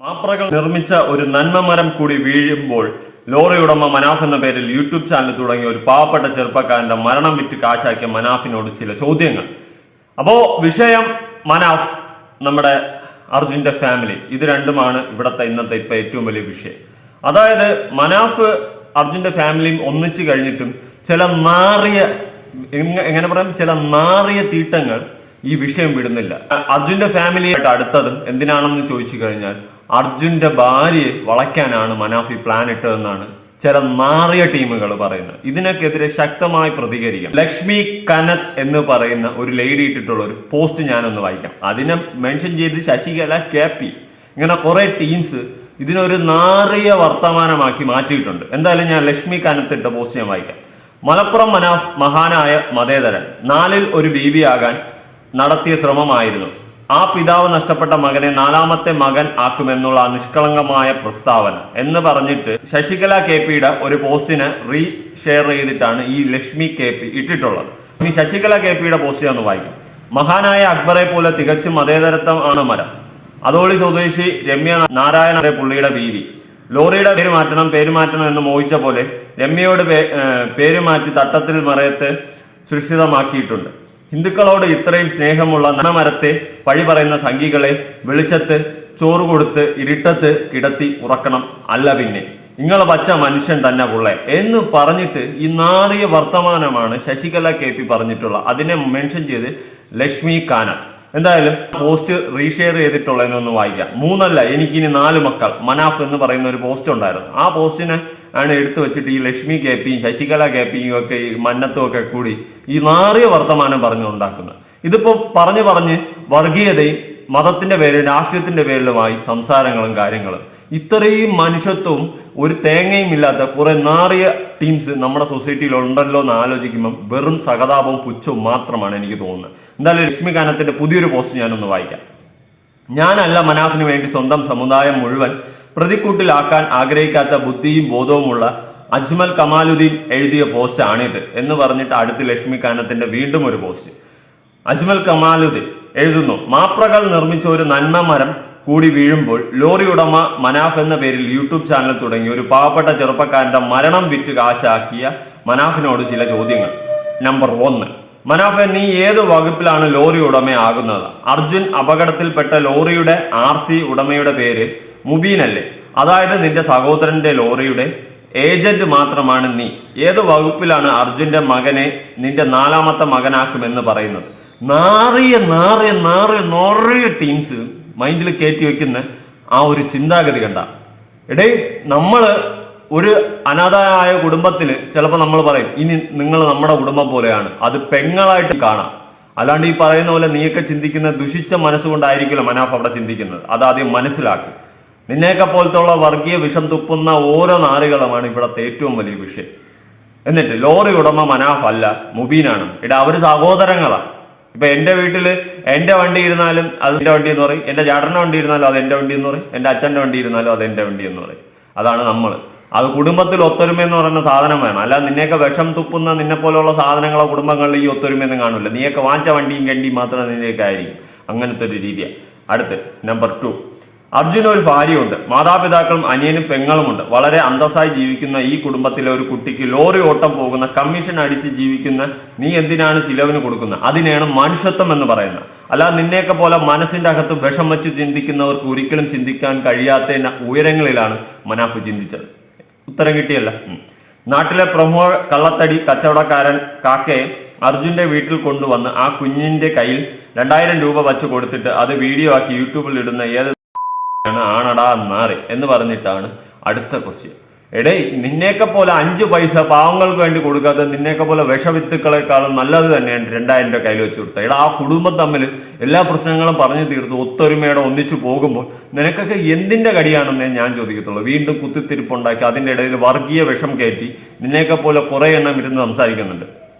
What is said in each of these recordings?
മാപ്രകൾ നിർമ്മിച്ച ഒരു നന്മമരം കൂടി വീഴുമ്പോൾ ലോറി ഉടമ മനാഫ് എന്ന പേരിൽ യൂട്യൂബ് ചാനൽ തുടങ്ങിയ ഒരു പാവപ്പെട്ട ചെറുപ്പക്കാരന്റെ മരണം വിറ്റ് കാശാക്കിയ മനാഫിനോട് ചില ചോദ്യങ്ങൾ. അപ്പോ വിഷയം മനാഫ്, നമ്മുടെ അർജുന്റെ ഫാമിലി, ഇത് രണ്ടുമാണ് ഇവിടത്തെ ഇന്നത്തെ ഇപ്പൊ ഏറ്റവും വലിയ വിഷയം. അതായത് മനാഫ് അർജുന്റെ ഫാമിലിയും ഒന്നിച്ചു കഴിഞ്ഞിട്ടും ചില നാറിയ തീട്ടങ്ങൾ ഈ വിഷയം വിടുന്നില്ല. അർജുന്റെ ഫാമിലിയായിട്ട് അടുത്തതും എന്തിനാണെന്ന് ചോദിച്ചു കഴിഞ്ഞാൽ അർജുന്റെ ഭാര്യയെ വളയ്ക്കാനാണ് മനാഫി പ്ലാൻ ഇട്ടതെന്നാണ് ചില നാറിയ ടീമുകൾ പറയുന്നത്. ഇതിനൊക്കെതിരെ ശക്തമായി പ്രതികരിക്കാം. ലക്ഷ്മി കനത്ത് എന്ന് പറയുന്ന ഒരു ലേഡി ഇട്ടിട്ടുള്ള ഒരു പോസ്റ്റ് ഞാനൊന്ന് വായിക്കാം. അതിനെ മെൻഷൻ ചെയ്ത് ശശികല KP ഇങ്ങനെ കുറെ ടീംസ് ഇതിനൊരു നാറിയ വർത്തമാനമാക്കി മാറ്റിയിട്ടുണ്ട്. എന്തായാലും ഞാൻ ലക്ഷ്മി കനത്ത് ഇട്ട പോസ്റ്റ് ഞാൻ വായിക്കാം. മലപ്പുറം മനാഫ് മഹാനായ മതേതരൻ, 4-ൽ ഒരു ബീവിയാകാൻ നടത്തിയ ശ്രമമായിരുന്നു. ആ പിതാവ് നഷ്ടപ്പെട്ട മകനെ 4ാമത്തെ മകൻ ആക്കുമെന്നുള്ള നിഷ്കളങ്കമായ പ്രസ്താവന എന്ന് പറഞ്ഞിട്ട് ശശികല KPയുടെ ഒരു പോസ്റ്റിനെ റീഷെയർ ചെയ്തിട്ടാണ് ഈ ലക്ഷ്മി KP ഇട്ടിട്ടുള്ളത്. ഇനി ശശികല KPയുടെ പോസ്റ്റ് ഒന്ന് വായിക്കും. മഹാനായ അക്ബറെ പോലെ തികച്ചും മതേതരത്വം ആണ് മരം. അതോളി സ്വദേശി രമ്യ നാരായണ പുള്ളിയുടെ ബീവി. ലോറിയുടെ പേര് മാറ്റണം എന്ന് മോഹിച്ച പോലെ രമ്യയോട് പേര് മാറ്റി തട്ടത്തിൽ മറയത്ത് സുരക്ഷിതമാക്കിയിട്ടുണ്ട്. ഹിന്ദുക്കളോട് ഇത്രയും സ്നേഹമുള്ള നന്മമരത്തെ പഴി പറയുന്ന സംഘികളെ വെളിച്ചത്ത് ചോറ് കൊടുത്ത് ഇരുട്ടത്ത് കിടത്തി ഉറക്കണം. അല്ല പിന്നെ നിങ്ങൾ പച്ച മനുഷ്യൻ തന്നെ പുള്ളേ എന്ന് പറഞ്ഞിട്ട് ഈ നാറിയ വർത്തമാനമാണ് ശശികല KP പറഞ്ഞിട്ടുള്ള. അതിനെ മെൻഷൻ ചെയ്ത് ലക്ഷ്മി കാനത്ത്. എന്തായാലും പോസ്റ്റ് റീഷെയർ ചെയ്തിട്ടുള്ളതെന്നൊന്ന് വായിക്കാം. 3 എനിക്കിനി 4 മക്കൾ മനാഫ് എന്ന് പറയുന്ന ഒരു പോസ്റ്റ് ഉണ്ടായിരുന്നു. ആ പോസ്റ്റിനെ ആണ് എടുത്തു വെച്ചിട്ട് ഈ ലക്ഷ്മി KPയും ശശികല KPയും ഒക്കെ ഈ മന്നത്തും ഒക്കെ കൂടി ഈ നാറിയ വർത്തമാനം പറഞ്ഞുണ്ടാക്കുന്നത്. ഇതിപ്പോ പറഞ്ഞ് വർഗീയതയും മതത്തിന്റെ പേരിലും രാഷ്ട്രീയത്തിന്റെ പേരിലുമായി സംസാരങ്ങളും കാര്യങ്ങളും, ഇത്രയും മനുഷ്യത്വവും ഒരു തേങ്ങയും ഇല്ലാത്ത കുറെ നാറിയ ടീംസ് നമ്മുടെ സൊസൈറ്റിയിൽ ഉണ്ടല്ലോ എന്ന് ആലോചിക്കുമ്പോൾ വെറും സഹതാപവും പുച്ഛവും മാത്രമാണ് എനിക്ക് തോന്നുന്നത്. എന്തായാലും ലക്ഷ്മി കാനത്തിന്റെ പുതിയൊരു പോസ്റ്റ് ഞാനൊന്ന് വായിക്കാം. ഞാനല്ല മനാഫിന് വേണ്ടി സ്വന്തം സമുദായം മുഴുവൻ പ്രതിക്കൂട്ടിലാക്കാൻ ആഗ്രഹിക്കാത്ത ബുദ്ധിയും ബോധവുമുള്ള അജ്മൽ കമാലുദ്ദീൻ എഴുതിയ പോസ്റ്റ് ആണിത് എന്ന് പറഞ്ഞിട്ട് അടുത്ത് ലക്ഷ്മി കാനത്തിന്റെ വീണ്ടും ഒരു പോസ്റ്റ്. അജ്മൽ കമാലുദ്ദീൻ എഴുതുന്നു, മാപ്രകൾ നിർമ്മിച്ച ഒരു നന്മ മരം കൂടി വീഴുമ്പോൾ ലോറി ഉടമ മനാഫ് എന്ന പേരിൽ യൂട്യൂബ് ചാനൽ തുടങ്ങി ഒരു പാവപ്പെട്ട ചെറുപ്പക്കാരന്റെ മരണം വിറ്റ് കാശാക്കിയ മനാഫിനോട് ചില ചോദ്യങ്ങൾ. നമ്പർ 1, മനാഫെ, നീ ഏത് വകുപ്പിലാണ് ലോറി ഉടമയാകുന്നത്? അർജുൻ അപകടത്തിൽപ്പെട്ട ലോറിയുടെ RC ഉടമയുടെ പേര് മുബീനല്ലേ? അതായത് നിന്റെ സഹോദരന്റെ ലോറിയുടെ ഏജന്റ് മാത്രമാണ് നീ. ഏത് വകുപ്പിലാണ് അർജുന്റെ മകനെ നിന്റെ 4ാമത്തെ മകനാക്കുമെന്ന് പറയുന്നത്? നാറിയ ടീംസ് മൈൻഡിൽ കയറ്റി വെക്കുന്ന ആ ഒരു ചിന്താഗതി കണ്ട. നമ്മള് ഒരു അനാഥയായ കുടുംബത്തിൽ ചിലപ്പോൾ നമ്മൾ പറയും, ഇനി നിങ്ങൾ നമ്മുടെ കുടുംബം പോലെയാണ്, അത് പെങ്ങളായിട്ട് കാണാം. അല്ലാണ്ട് ഈ പറയുന്ന പോലെ നീയൊക്കെ ചിന്തിക്കുന്ന ദുഷിച്ച മനസ്സുകൊണ്ടായിരിക്കില്ല മനാഫ് അവിടെ ചിന്തിക്കുന്നത്. അതാദ്യം മനസ്സിലാക്കി. നിന്നെയൊക്കെ പോലത്തുള്ള വർഗീയ വിഷം തുപ്പുന്ന ഓരോ നാറികളുമാണ് ഇവിടത്തെ ഏറ്റവും വലിയ വിഷയം. എന്നിട്ട് ലോറി ഉടമ മനാഫ് അല്ല, മുബീനാണ്. അവര് സഹോദരങ്ങളാണ്. ഇപ്പൊ എന്റെ വീട്ടില് എന്റെ വണ്ടി ഇരുന്നാലും അത് എന്റെ വണ്ടി എന്ന് പറയും, എന്റെ ചേട്ടന്റെ വണ്ടി ഇരുന്നാലും അത് എന്റെ വണ്ടി എന്ന് പറയും, എന്റെ അച്ഛന്റെ വണ്ടി ഇരുന്നാലും അത് എന്റെ വണ്ടി എന്ന് പറയും. അതാണ് നമ്മള്. അത് കുടുംബത്തിൽ ഒത്തൊരുമ എന്ന് പറയുന്ന സാധനം വേണം. അല്ല നിന്നെയൊക്കെ വിഷം തുപ്പുന്ന നിന്നെ പോലെയുള്ള സാധനങ്ങളോ കുടുംബങ്ങളിൽ ഈ ഒത്തൊരുമയൊന്നും കാണില്ല. നീയൊക്കെ വാങ്ങിച്ച വണ്ടിയും കണ്ടിയും മാത്രമേ നിന്നെയൊക്കെ ആയിരിക്കും. അങ്ങനത്തെ ഒരു രീതിയാണ്. അടുത്ത് നമ്പർ 2, അർജുന് ഒരു ഭാര്യയുണ്ട്, മാതാപിതാക്കളും അനിയനും പെങ്ങളുമുണ്ട്. വളരെ അന്തസ്സായി ജീവിക്കുന്ന ഈ കുടുംബത്തിലെ ഒരു കുട്ടിക്ക് ലോറി ഓട്ടം പോകുന്ന കമ്മീഷൻ അടിച്ച് ജീവിക്കുന്ന നീ എന്തിനാണ് ചിലവിന് കൊടുക്കുന്നത്? അതിനെയാണ് മനുഷ്യത്വം എന്ന് പറയുന്നത്. അല്ലാതെ നിന്നെയൊക്കെ പോലെ മനസ്സിന്റെ അകത്ത് വിഷം വെച്ച് ചിന്തിക്കുന്നവർക്ക് ഒരിക്കലും ചിന്തിക്കാൻ കഴിയാത്ത ഉയരങ്ങളിലാണ് മനാഫ് ചിന്തിച്ചത്. ഉത്തരം കിട്ടിയല്ല. നാട്ടിലെ പ്രമുഖ കള്ളത്തടി കച്ചവടക്കാരൻ കാക്കയെ അർജുന്റെ വീട്ടിൽ കൊണ്ടുവന്ന് ആ കുഞ്ഞിന്റെ കയ്യിൽ 2000 രൂപ വച്ച് കൊടുത്തിട്ട് അത് വീഡിയോ ആക്കി യൂട്യൂബിൽ ഇടുന്ന ഏത് ആണടാ നാറി എന്ന് പറഞ്ഞിട്ടാണ് അടുത്ത ക്വസ്റ്റ്യൻ. നിന്നെയൊക്കെ പോലെ 5 പൈസ പാവങ്ങൾക്ക് വേണ്ടി കൊടുക്കാത്ത നിന്നെയൊക്കെ പോലെ വിഷവിത്തുക്കളെക്കാളും നല്ലത് തന്നെയാണ് 2000 രൂപ കയ്യിൽ വെച്ച് കൊടുത്തത്. ആ കുടുംബം തമ്മിൽ എല്ലാ പ്രശ്നങ്ങളും പറഞ്ഞു തീർത്ത് ഒത്തൊരുമയോടെ ഒന്നിച്ചു പോകുമ്പോൾ നിനക്കൊക്കെ എന്തിന്റെ കടിയാണെന്നേ ഞാൻ ചോദിക്കത്തുള്ളൂ. വീണ്ടും കുത്തിത്തിരിപ്പുണ്ടാക്കി അതിൻ്റെ ഇടയിൽ വർഗീയ വിഷം കയറ്റി നിന്നെയൊക്കെ പോലെ കുറെ എണ്ണം ഇരുന്ന് സംസാരിക്കുന്നുണ്ട്.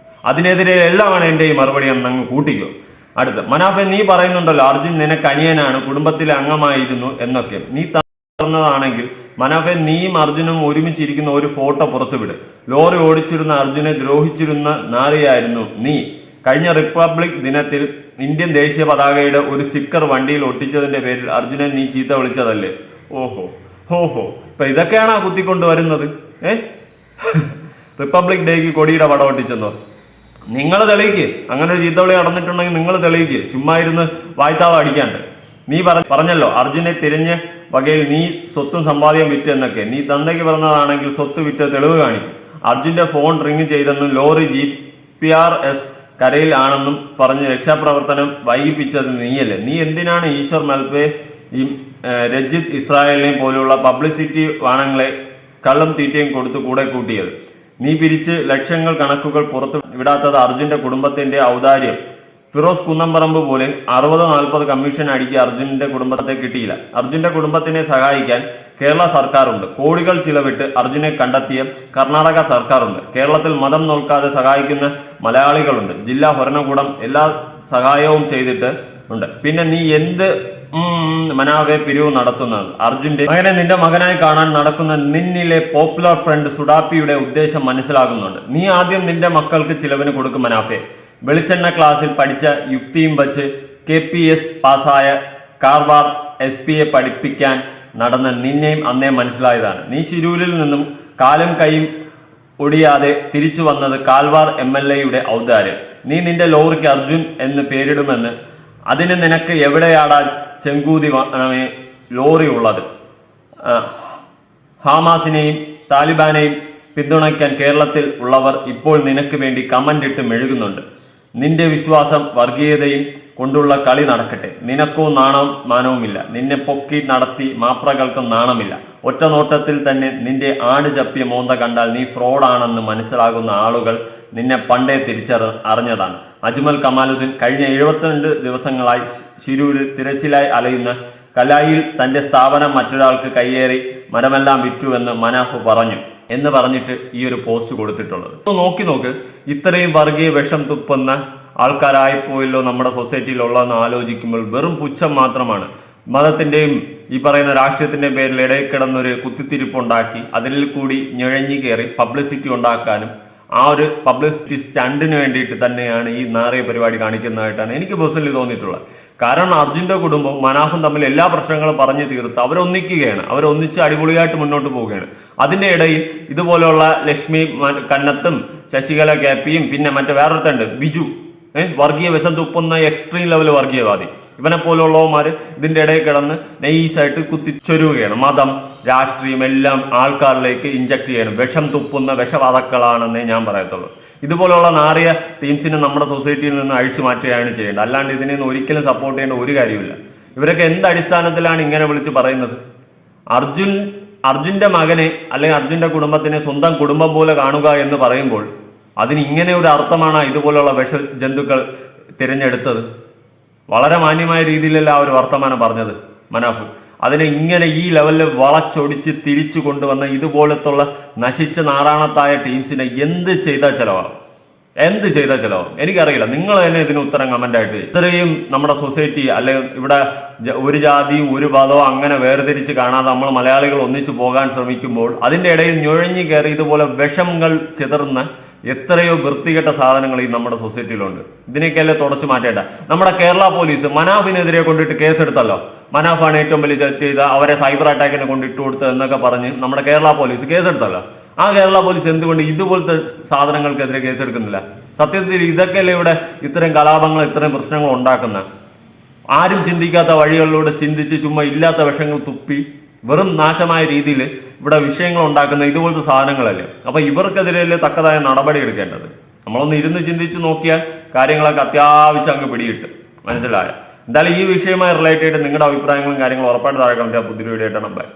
അതിനെതിരെ എല്ലാമാണ് എൻ്റെ ഈ മറുപടി എന്നങ്ങ് കൂട്ടിക്കോ. അടുത്ത് മനാഫെ, നീ പറയുന്നുണ്ടല്ലോ അർജുൻ നിനക്ക് അനിയനാണ്, കുടുംബത്തിലെ അംഗമായിരുന്നു എന്നൊക്കെ. നീ തന്നതാണെങ്കിൽ മനാഫെ, നീയും അർജുനും ഒരുമിച്ചിരിക്കുന്ന ഒരു ഫോട്ടോ പുറത്തുവിട്. ലോറി ഓടിച്ചിരുന്ന അർജുനെ ദ്രോഹിച്ചിരുന്ന നാറിയായിരുന്നു നീ. കഴിഞ്ഞ റിപ്പബ്ലിക് ദിനത്തിൽ ഇന്ത്യൻ ദേശീയ പതാകയുടെ ഒരു സ്റ്റിക്കർ വണ്ടിയിൽ ഒട്ടിച്ചതിന്റെ പേരിൽ അർജുനെ നീ ചീത്ത വിളിച്ചതല്ലേ? ഓഹോ ഓഹോ, ഇപ്പൊ ഇതൊക്കെയാണ് കുത്തിക്കൊണ്ട് വരുന്നത്. റിപ്പബ്ലിക് ഡേക്ക് കൊടിയുടെ പടം ഒട്ടിച്ചെന്നോ? നിങ്ങൾ തെളിയിക്ക്. അങ്ങനെ ഒരു ചീത്തവിളി നടന്നിട്ടുണ്ടെങ്കിൽ നിങ്ങൾ തെളിയിക്ക്. ചുമ്മാ ഇരുന്ന് വായ്ത്താളം അടിക്കാണ്ട്. നീ പറഞ്ഞല്ലോ അർജുനെ തിരിഞ്ഞ വകയിൽ നീ സ്വത്തും സമ്പാദ്യം വിറ്റ് എന്നൊക്കെ. നീ തന്തയ്ക്ക് പറഞ്ഞതാണെങ്കിൽ സ്വത്ത് വിറ്റ് തെളിവ് കാണിക്കും. അർജുന്റെ ഫോൺ റിങ് ചെയ്തെന്നും ലോറി GPRS കരയിൽ ആണെന്നും പറഞ്ഞ് രക്ഷാപ്രവർത്തനം വൈകിപ്പിച്ചത് നീയല്ലേ? നീ എന്തിനാണ് ഈശ്വർ മൽപേയും രജിത് ഇസ്രായേലിനെയും പോലെയുള്ള പബ്ലിസിറ്റി വാണങ്ങളെ കള്ളും തീറ്റയും കൊടുത്ത് കൂടെ കൂട്ടിയത്? നീ പിരിച്ച് ലക്ഷങ്ങൾ കണക്കുകൾ പുറത്ത് വിടാത്തത് അർജുന്റെ കുടുംബത്തിന്റെ ഔദാര്യം. ഫിറോസ് കുന്നംപറമ്പ് പോലെ 60-40 കമ്മീഷൻ അടിക്ക് അർജുന്റെ കുടുംബത്തെ കിട്ടിയില്ല. അർജുന്റെ കുടുംബത്തിനെ സഹായിക്കാൻ കേരള സർക്കാരുണ്ട്. കോടികൾ ചിലവിട്ട് അർജുനെ കണ്ടെത്തിയ കർണാടക സർക്കാരുണ്ട്. കേരളത്തിൽ മതം നോക്കാതെ സഹായിക്കുന്ന മലയാളികളുണ്ട്. ജില്ലാ ഭരണകൂടം എല്ലാ സഹായവും ചെയ്തിട്ട് ഉണ്ട്. പിന്നെ നീ എന്ത് മനാവെ പിരിവ് നടത്തുന്നത്? അർജുന്റെ മകനെ നിന്റെ മകനായി കാണാൻ നടക്കുന്ന നിന്നിലെ പോപ്പുലർ ഫ്രണ്ട് സുഡാപ്പിയുടെ ഉദ്ദേശം മനസ്സിലാകുന്നുണ്ട്. നീ ആദ്യം നിന്റെ മക്കൾക്ക് ചിലവിന് കൊടുക്കും മനാഫെ. വെളിച്ചെണ്ണ ക്ലാസ്സിൽ പഠിച്ച യുക്തിയും വച്ച് KPS പാസ്സായ കാർവാർ SPയെ പഠിപ്പിക്കാൻ നടന്ന നിന്നെയും അന്നേ മനസ്സിലായതാണ്. നീ ശിരൂരിൽ നിന്നും കാലും കൈയും ഒടിയാതെ തിരിച്ചു വന്നത് കാൽവാർ MLAയുടെ ഔദാര്യം. നീ നിന്റെ ലോറിക്ക് അർജുൻ എന്ന് പേരിടുമെന്ന്. അതിന് നിനക്ക് എവിടെയാടാ ചെങ്കൂതി ലോറി ഉള്ളത്? ഹാമാസിനെയും താലിബാനെയും പിന്തുണയ്ക്കാൻ കേരളത്തിൽ ഉള്ളവർ ഇപ്പോൾ നിനക്ക് വേണ്ടി കമന്റ് ഇട്ട് മെഴുകുന്നുണ്ട്. നിന്റെ വിശ്വാസം വർഗീയതയും കൊണ്ടുള്ള കളി നടക്കട്ടെ. നിനക്കോ നാണവും മാനവുമില്ല. നിന്നെ പൊക്കി നടത്തി മാപ്രകൾക്കും നാണമില്ല. ഒറ്റ നോട്ടത്തിൽ തന്നെ നിന്റെ ആട് ചപ്പിയ മോന്ത കണ്ടാൽ നീ ഫ്രോഡാണെന്ന് മനസ്സിലാകുന്ന ആളുകൾ നിന്നെ പണ്ടേ അറിഞ്ഞതാണ്. അജ്മൽ കമാലുദ്ദീൻ കഴിഞ്ഞ 72 ദിവസങ്ങളായി ശിരൂരിൽ തിരച്ചിലായി അലയുന്ന കലായിൽ തന്റെ സ്ഥാപനം മറ്റൊരാൾക്ക് കയ്യേറി മരമെല്ലാം വിറ്റുവെന്ന് മനാഫ് പറഞ്ഞു എന്ന് പറഞ്ഞിട്ട് ഈ ഒരു പോസ്റ്റ് കൊടുത്തിട്ടുള്ളത്. നോക്ക്, ഇത്രയും വർഗീയ വിഷം തുപ്പുന്ന ആൾക്കാരായിപ്പോയല്ലോ നമ്മുടെ സൊസൈറ്റിയിലുള്ളതെന്ന് ആലോചിക്കുമ്പോൾ വെറും പുച്ഛം മാത്രമാണ്. മതത്തിന്റെയും ഈ പറയുന്ന രാഷ്ട്രീയത്തിന്റെയും പേരിൽ ഇടയിൽ കിടന്നൊരു കുത്തിത്തിരിപ്പുണ്ടാക്കി അതിൽ കൂടി ഞെഴഞ്ഞു കയറി പബ്ലിസിറ്റി ഉണ്ടാക്കാനും ആ ഒരു പബ്ലിസിറ്റി സ്റ്റണ്ടിന് വേണ്ടിയിട്ട് തന്നെയാണ് ഈ നാറിയ പരിപാടി കാണിക്കുന്നതായിട്ടാണ് എനിക്ക് പേഴ്സണലി തോന്നിയിട്ടുള്ളത്. കാരണം അർജുന്റെ കുടുംബവും മനാഫും തമ്മിൽ എല്ലാ പ്രശ്നങ്ങളും പറഞ്ഞു തീർത്ത് അവരൊന്നിക്കുകയാണ്. അവരൊന്നിച്ച് അടിപൊളിയായിട്ട് മുന്നോട്ട് പോവുകയാണ്. അതിന്റെ ഇടയിൽ ഇതുപോലെയുള്ള ലക്ഷ്മി കന്നത്തും ശശികല KPയും പിന്നെ വേറൊരുത്തുണ്ട് ബിജു, വർഗീയ വിഷം തുപ്പുന്ന എക്സ്ട്രീം ലെവൽ വർഗീയവാദി. ഇവനെ പോലുള്ളവന്മാർ ഇതിന്റെ ഇടയിൽ കിടന്ന് നൈസായിട്ട് കുത്തിച്ചൊരുകയാണ്. മതം രാഷ്ട്രീയം എല്ലാം ആൾക്കാരിലേക്ക് ഇഞ്ചക്ട് ചെയ്യണം. വിഷം തുപ്പുന്ന വിഷവാതക്കളാണെന്നേ ഞാൻ പറയത്തുള്ളൂ. ഇതുപോലുള്ള നാറിയ ടീംസിനെ നമ്മുടെ സൊസൈറ്റിയിൽ നിന്ന് അഴിച്ചു മാറ്റുകയാണ് ചെയ്യേണ്ടത്. അല്ലാണ്ട് ഇതിനൊന്നും ഒരിക്കലും സപ്പോർട്ട് ചെയ്യേണ്ട ഒരു കാര്യമില്ല. ഇവരൊക്കെ എന്ത് അടിസ്ഥാനത്തിലാണ് ഇങ്ങനെ വിളിച്ച് പറയുന്നത്? അർജുന്റെ മകനെ അല്ലെങ്കിൽ അർജുന്റെ കുടുംബത്തിനെ സ്വന്തം കുടുംബം പോലെ കാണുക എന്ന് പറയുമ്പോൾ അതിന് ഇങ്ങനെ ഒരു അർത്ഥമാണ് ഇതുപോലുള്ള വിഷ ജന്തുക്കൾ തിരഞ്ഞെടുത്തത്. വളരെ മാന്യമായ രീതിയിലല്ല ആ ഒരു വർത്തമാനം പറഞ്ഞത് മനാഫ്. അതിനെ ഇങ്ങനെ ഈ ലെവലിൽ വളച്ചൊടിച്ച് തിരിച്ചു കൊണ്ടുവന്ന ഇതുപോലത്തുള്ള നശിച്ച നാറാണത്തായ ടീംസിനെ എന്ത് ചെയ്താൽ ചിലവാകും? എനിക്കറിയില്ല. നിങ്ങൾ തന്നെ ഇതിന് ഉത്തരം കമന്റ് ആയിട്ട്. ഇത്രയും നമ്മുടെ സൊസൈറ്റി അല്ലെങ്കിൽ ഇവിടെ ഒരു ജാതിയും ഒരു മതവും അങ്ങനെ വേർതിരിച്ച് കാണാതെ നമ്മൾ മലയാളികൾ ഒന്നിച്ചു പോകാൻ ശ്രമിക്കുമ്പോൾ അതിന്റെ ഇടയിൽ ഞൊഴഞ്ഞു കയറി ഇതുപോലെ വിഷങ്ങൾ ചിതറുന്ന എത്രയോ വൃത്തികെട്ട സാധനങ്ങൾ ഈ നമ്മുടെ സൊസൈറ്റിയിലുണ്ട്. ഇതിനൊക്കെയല്ലേ തുടച്ചു മാറ്റേണ്ട. നമ്മുടെ കേരള പോലീസ് മനാഫിനെതിരെ കൊണ്ടിട്ട് കേസെടുത്തല്ലോ. മനാഫാണ് ഏറ്റവും വലിയ തെറ്റ് ചെയ്ത, അവരെ സൈബർ അറ്റാക്കിനെ കൊണ്ട് ഇട്ട് കൊടുത്തത് എന്നൊക്കെ പറഞ്ഞ് നമ്മുടെ കേരള പോലീസ് കേസെടുത്തല്ലോ. ആ കേരള പോലീസ് എന്തുകൊണ്ട് ഇതുപോലത്തെ സാധനങ്ങൾക്കെതിരെ കേസെടുക്കുന്നില്ല? സത്യത്തിൽ ഇതൊക്കെയല്ലേ ഇവിടെ ഇത്തരം കലാപങ്ങൾ ഇത്തരം പ്രശ്നങ്ങൾ ഉണ്ടാക്കുന്ന? ആരും ചിന്തിക്കാത്ത വഴികളിലൂടെ ചിന്തിച്ച് ചുമ്മാ ഇല്ലാത്ത വിഷങ്ങൾ തുപ്പി വെറും നാശമായ രീതിയിൽ ഇവിടെ വിഷയങ്ങൾ ഉണ്ടാക്കുന്ന ഇതുപോലത്തെ സാധനങ്ങളല്ലേ. അപ്പൊ ഇവർക്കെതിരെയല്ലേ തക്കതായ നടപടി എടുക്കേണ്ടത്. നമ്മളൊന്ന് ഇരുന്ന് ചിന്തിച്ച് നോക്കിയാൽ കാര്യങ്ങളൊക്കെ അത്യാവശ്യം അങ്ങ് പിടികിട്ടും. മനസ്സിലായ? എന്തായാലും ഈ വിഷയവുമായി റിലേറ്റ് ചെയ്ത് നിങ്ങളുടെ അഭിപ്രായങ്ങളും കാര്യങ്ങളും ഉറപ്പായിട്ട് താഴെ കമന്റ് പുതിയ വീഡിയോ ആയിട്ടാണ്. ബൈ.